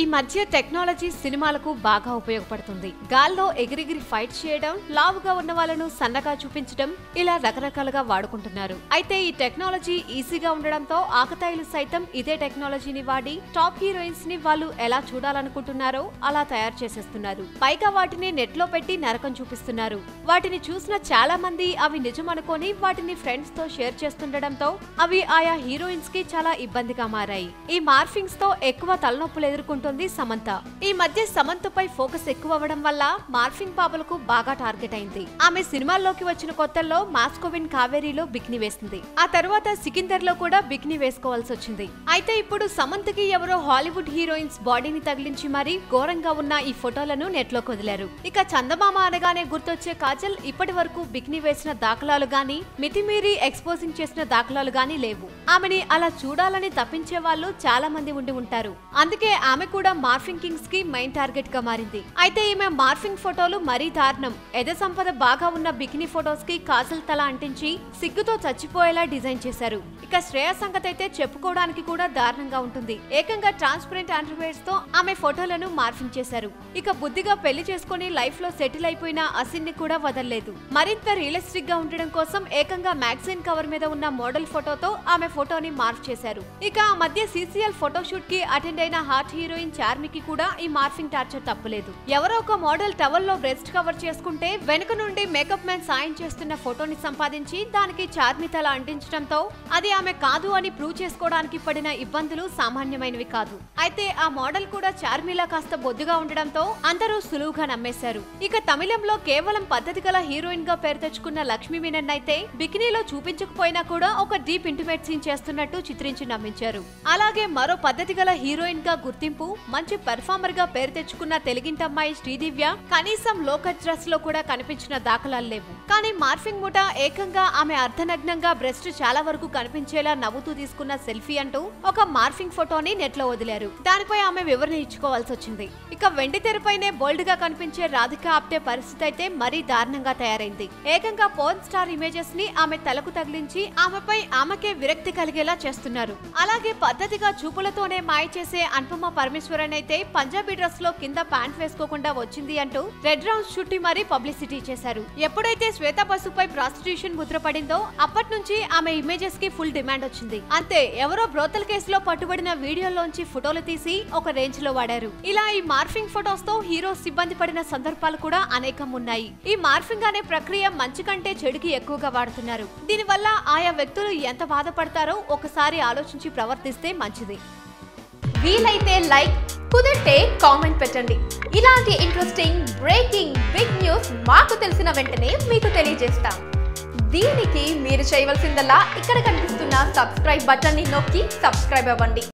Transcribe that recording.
ఈ మధ్య టెక్నాలజీ సినిమాలకు బాగా ఉపయోగపడుతుంది. గాల్లో ఎగిరిగిరి ఫైట్ చేయడం, లావుగా ఉన్న వాళ్ళను సన్నగా చూపించడం, ఇలా రకరకాలుగా వాడుకుంటున్నారు. అయితే ఈ టెక్నాలజీ ఈజీగా ఉండడంతో ఆకతాయిలు సైతం ఇదే టెక్నాలజీని వాడి టాప్ హీరోయిన్స్ ని వాళ్ళు ఎలా చూడాలనుకుంటున్నారో అలా తయారు చేసేస్తున్నారు. పైగా వాటిని నెట్ లో పెట్టి నరకం చూపిస్తున్నారు. వాటిని చూసిన చాలా మంది అవి నిజం అనుకొని వాటిని ఫ్రెండ్స్ తో షేర్ చేస్తుండడంతో అవి ఆయా హీరోయిన్స్ కి చాలా ఇబ్బందిగా మారాయి. ఈ మార్ఫింగ్స్ తో ఎక్కువ తలనొప్పులు ఎదుర్కొంటుంది సమంత. ఈ మధ్య సమంతపై ఫోకస్ ఎక్కువ అవ్వడం వల్ల మార్ఫింగ్ పాపలకు బాగా టార్గెట్ అయింది. ఆమె సినిమాల్లోకి వచ్చిన కొత్తల్లో మాస్కోవిన్ కావేరీలో బికినీ వేసింది. ఆ తర్వాత సికిందర్ లో కూడా బికినీ వేసుకోవాల్సి వచ్చింది. అయితే ఇప్పుడు సమంతకి ఎవరో హాలీవుడ్ హీరోయిన్స్ బాడీని తగిలించి మరీ ఘోరంగా ఉన్న ఈ ఫోటోలను నెట్ లో వదిలారు. ఇక చందమామ అనగానే గుర్తొచ్చే కాజల్ ఇప్పటి వరకు బికినీ వేసిన దాఖలాలు గానీ, మితిమీరి ఎక్స్పోజింగ్ చేసిన దాఖలాలు గానీ లేవు. ఆమెని అలా చూడాలని తప్పించే వాళ్ళు చాలా మంది ఉండి ఉంటారు. అందుకే ఆమె కూడా మార్ఫింగ్ కింగ్స్ కి మెయిన్ టార్గెట్ గా మారింది. అయితే ఈమె మార్ఫింగ్ ఫోటోలు మరీ దారుణం. ఎద సంపద బాగా ఉన్న బికినీ ఫోటోస్ కి కాజల్ తల అంటించి సిగ్గుతో చచ్చిపోయేలా డిజైన్ చేశారు. ఇక శ్రేయ సంగతి అయితే చెప్పుకోవడానికి కూడా దారుణంగా ఉంటుంది. ఏకంగా ట్రాన్స్పరెంట్ అండర్వేర్స్ తో ఆమె ఫోటోలను మార్ఫింగ్ చేశారు. ఇక బుద్ధిగా పెళ్లి చేసుకుని లైఫ్ లో సెటిల్ అయిపోయిన అసిన్ ని కూడా వదలలేదు. మరింత రియలిస్టిక్ గా ఉండడం కోసం ఏకంగా మ్యాగజైన్ కవర్ మీద ఉన్న మోడల్ ఫోటోతో ఆమె ఫోటోని మార్ఫ్ చేశారు. ఇక ఆ మధ్య సీసీఎల్ ఫోటోషూట్ కి అటెండ్ అయిన హాట్ హీరోయిన్ చార్మికి కూడా ఈ మార్ఫింగ్ టార్చర్ తప్పలేదు. ఎవరో ఒక మోడల్ టవల్ లో బ్రెస్ట్ కవర్ చేసుకుంటే వెనుక నుండి మేకప్ మ్యాన్ సాయం చేస్తున్న ఫోటోని సంపాదించి దానికి చార్మి తల అంటించడంతో అది ఆమె కాదు అని ప్రూవ్ చేసుకోవడానికి పడిన ఇబ్బందులు సామాన్యమైనవి కాదు. అయితే ఆ మోడల్ కూడా చార్మిలా కాస్త బొద్దుగా ఉండడంతో అందరూ సులువుగా నమ్మేశారు. ఇక తమిళంలో కేవలం పద్ధతి గల హీరోయిన్ గా పేరు తెచ్చుకున్న లక్ష్మీ మీనన్ అయితే బికినీలో చూపించకపోయినా కూడా ఒక డీప్ ఇంటిమేట్ సీన్ చేస్తున్నట్టు చిత్రించి నమ్మించారు. అలాగే మరో పద్ధతి గల హీరోయిన్ గా గుర్తింపు, మంచి పెర్ఫార్మర్ గా పేరు తెచ్చుకున్న తెలుగింటమ్మాయి శ్రీదివ్య కనీసం లోకల్ డ్రెస్ లో కూడా కనిపించిన దాఖలాలు లేవు. కానీ మార్ఫింగ్ ముఠా ఏకంగా ఆమె అర్ధనగ్నంగా బ్రెస్ట్ చాలా వరకు కనిపించేలా నవ్వుతూ తీసుకున్న సెల్ఫీ అంటూ ఒక మార్ఫింగ్ ఫోటోని నెట్ లో వదిలారు. దానిపై ఆమె వివరణ ఇచ్చుకోవాల్సి వచ్చింది. ఇక వెండి తెరపైనే బోల్డ్ గా కనిపించే రాధిక ఆప్టే పరిస్థితి అయితే మరీ దారుణంగా తయారైంది. ఏకంగా పోర్న్ స్టార్ ఇమేజెస్ ని ఆమె తలకు తగిలించి ఆమెపై ఆమెకే విరక్తి కలిగేలా చేస్తున్నారు. అలాగే పద్ధతిగా చూపులతోనే మాయ చేసే అనుపమ పరమేశ్వరన్ అయితే పంజాబీ డ్రెస్ లో కింద ప్యాంట్ వేసుకోకుండా వచ్చింది అంటూ రెడ్ రౌండ్స్ చుట్టి మరీ పబ్లిసిటీ చేశారు. ఎప్పుడైతే శ్వేత బసుపై ప్రాస్టిట్యూషన్ ముద్ర పడిందో అప్పటి నుంచి ఆమె ఇమేజెస్ కి ఫుల్ డిమాండ్ వచ్చింది. అంతే, ఎవరో బ్రోతల్ కేసులో పట్టుబడిన వీడియోలోంచి ఫోటోలు తీసి ఒక రేంజ్ లో వాడారు. ఇలా ఈ మార్ఫింగ్ ఫోటోస్ తో హీరోస్ ఇబ్బంది పడిన సందర్భాలు కూడా అనేకం ఉన్నాయి. ఈ మార్ఫింగ్ అనే ప్రక్రియ మంచి కంటే చెడుకి ఎక్కువగా వాడుతున్నారు. దీనివల్ల ఆయా వ్యక్తులు ఎంత బాధపడతారో ఒకసారి ఆలోచించి ప్రవర్తిస్తే మంచిది. వీలైతే లైక్, కుదిరితే కామెంట్ పెట్టండి. ఇలాంటి ఇంట్రెస్టింగ్ బ్రేకింగ్ బిగ్ న్యూస్ మాకు తెలిసిన వెంటనే మీకు తెలియజేస్తాం. దీనికి మీరు చేయవలసిందల్లా ఇక్కడ కనిపిస్తున్న సబ్స్క్రైబ్ బటన్ ని నొక్కి సబ్స్క్రైబ్ అవ్వండి.